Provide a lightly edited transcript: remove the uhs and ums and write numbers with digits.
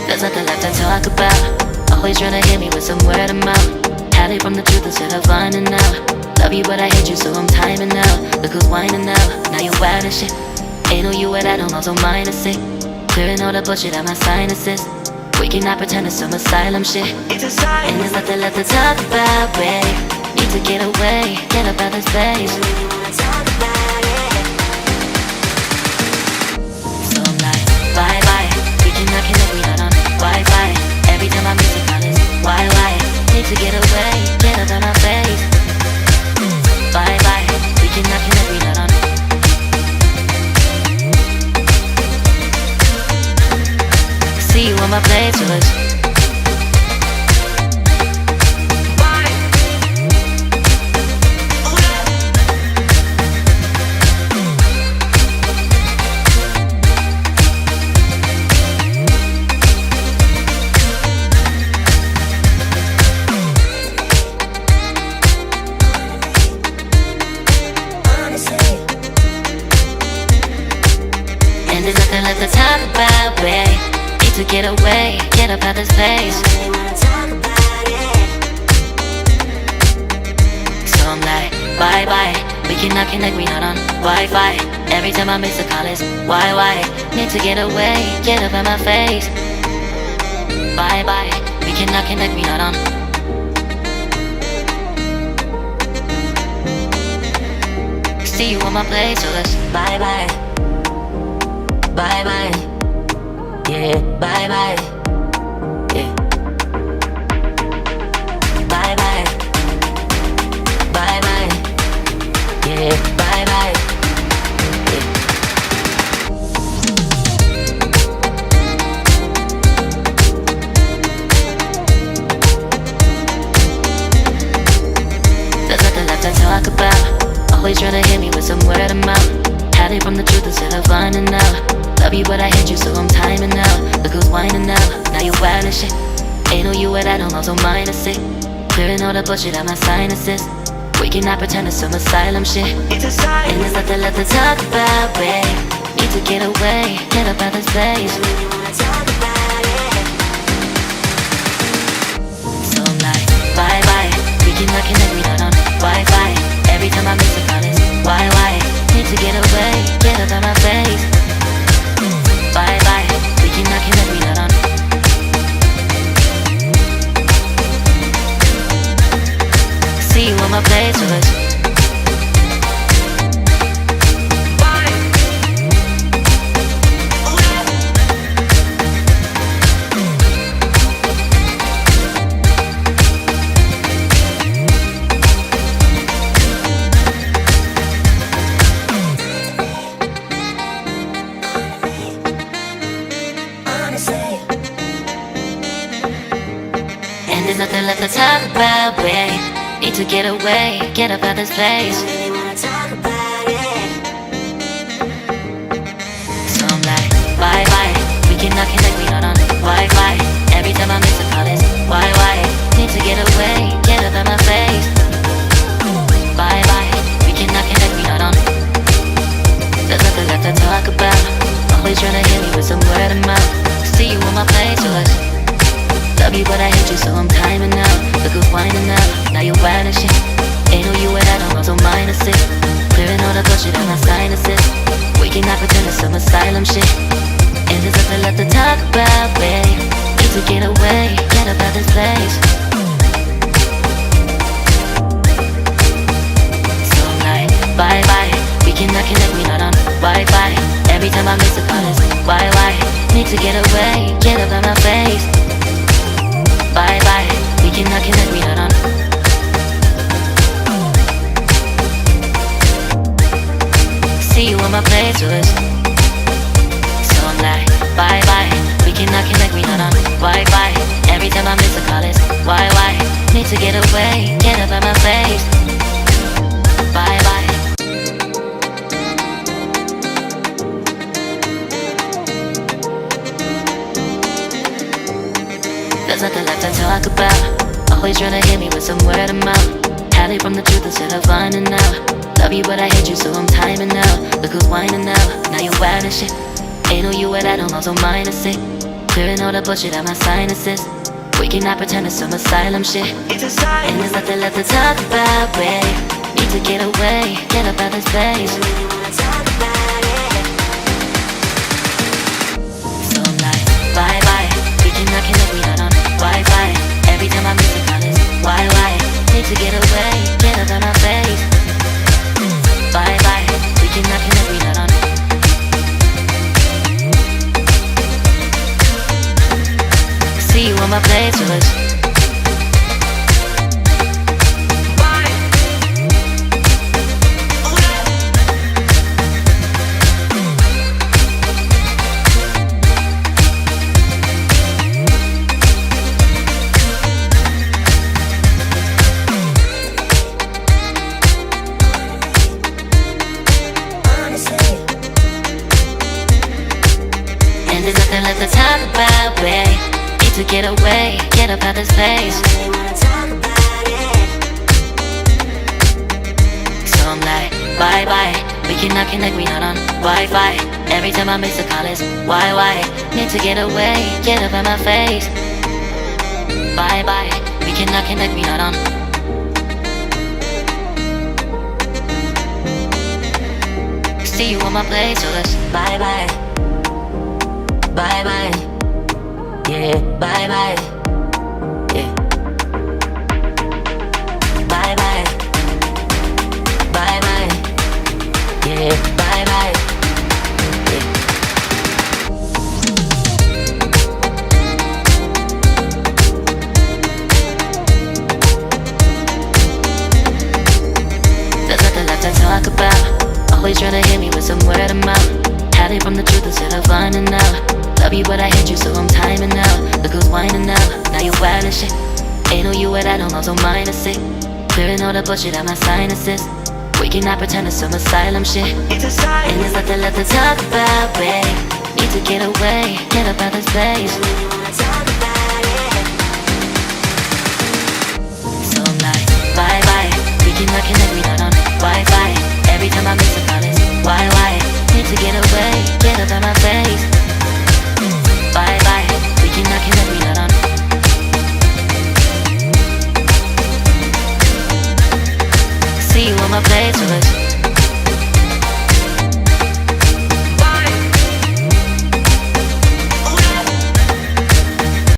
There's nothing left to talk about. Always trying to hit me with some word of mouth. Hide it from the truth instead of finding out. Love you but I hate you so I'm timing out. Look who's whining now, now you're wild and shit. Ain't no you at I don't also mind a sick. Clearing all the bullshit out my sinuses. We cannot pretend it's some asylum shit. And there's nothing left to talk about, babe. Need to get away, get up out this place. So I'm like, bye bye. We cannot connect, we not on Wi-Fi. Every time I miss a call is why? Need to get away, get up out my face. Bye bye. We cannot connect, we not on. See you on my playlist. And there's nothing left to talk about, babe. Need to get away, get up out this place. So I'm like, bye bye. We cannot connect, we not on Wi-Fi. Every time I miss a call is why? Need to get away, get up out my face. Bye bye. We cannot connect, we not on. See you on my playlist. Bye bye. Bye bye. Yeah, bye bye. Yeah. Bye bye. Bye bye. Yeah, bye bye. Yeah. There's nothing left to talk about. Always trying to hit me with some word of mouth. Hide it from the truth instead of finding out. Love you but I hate you so I'm timing out. Look who's whining now, now you're wild and shit. Ain't no you at I don't also mind a sick. Clearing all the bullshit out my sinuses. We cannot pretend it's some asylum shit. And there's nothing left to talk about, babe. Need to get away, get up out this place. So I'm like, bye bye. We cannot connect, we not on Wi-Fi. Every time I miss a call is why? Need to get away, get up out my face. Bye bye, we cannot connect, we not on. See you on my playlist. And there's nothing left to talk about, babe. Need to get away, get up out this place. So I'm like, bye bye. We cannot connect, we not on Wi-Fi. Every time I miss a call is why? Need to get away, get up out my face. Bye bye. We cannot connect, we not on. There's nothing left to talk about. Always trying to hit me with some word of mouth. See you on my playlist. Love you but I hate you so I'm timing out. Look who's whining now, now you're wild and shit. Ain't no you at I don't also mind a sick. Clearing all the bullshit out my sinuses. We cannot pretend it's some asylum shit. And there's nothing left to talk about, babe. Need to get away, get up out this place. So I'm like, bye bye. We cannot connect, we not on Wi-Fi. Every time I miss a call is why? Need to get away, get up out my face. Bye bye, we cannot connect, we not on. See you on my playlist. So I'm like, bye bye. We cannot connect, we not on Wi-Fi. Every time I miss a call is why? Need to get away, get up out my face. Bye bye. There's nothing left to talk about. Always trying to hit me with some word of mouth. Hide Hiding from the truth instead of finding out. Love you but I hate you so I'm timing out. Look who's whining now, now you're wild and shit. Ain't no you at all, also mine is sick. Clearing all the bullshit out my sinuses. We cannot pretend it's some asylum shit. And there's nothing left to talk about, babe. Need to get away, get up out this place. So I'm like, bye bye. We cannot connect, we not on Wi-Fi. Every time I miss a call it's why? Need to get away, get up out my face. Bye bye. We cannot connect, we not on. See you on my playlist. And there's nothing left to talk about, babe. Need to get away, get up out this place. So I'm like, bye bye. We cannot connect, we not on Wi-Fi. Every time I miss a call it's why? Need to get away, get up out my face. Bye bye. We cannot connect, we not on. See you on my place, so let's bye bye. Bye bye. Yeah, bye bye. Yeah. Bye bye. Bye bye. Yeah, bye bye. Yeah. There's nothing left to talk about. Always trying to hit me with some word of mouth. Hiding from the truth instead of finding out. Love you but I hate you so I'm timing out. Look who's whining now, now you're wild and shit. Ain't no you at all, also mine is sick. Clearing all the bullshit out my sinuses. We cannot pretend it's some asylum shit. And there's nothing left to talk about, babe. Need to get away, get up out this place. So I'm like, bye bye. We cannot connect, we not on Wi-Fi. Every time I miss a call it's why? Need to get away, get up out my face. Bye bye, we cannot connect, we not on. See you on my playlist.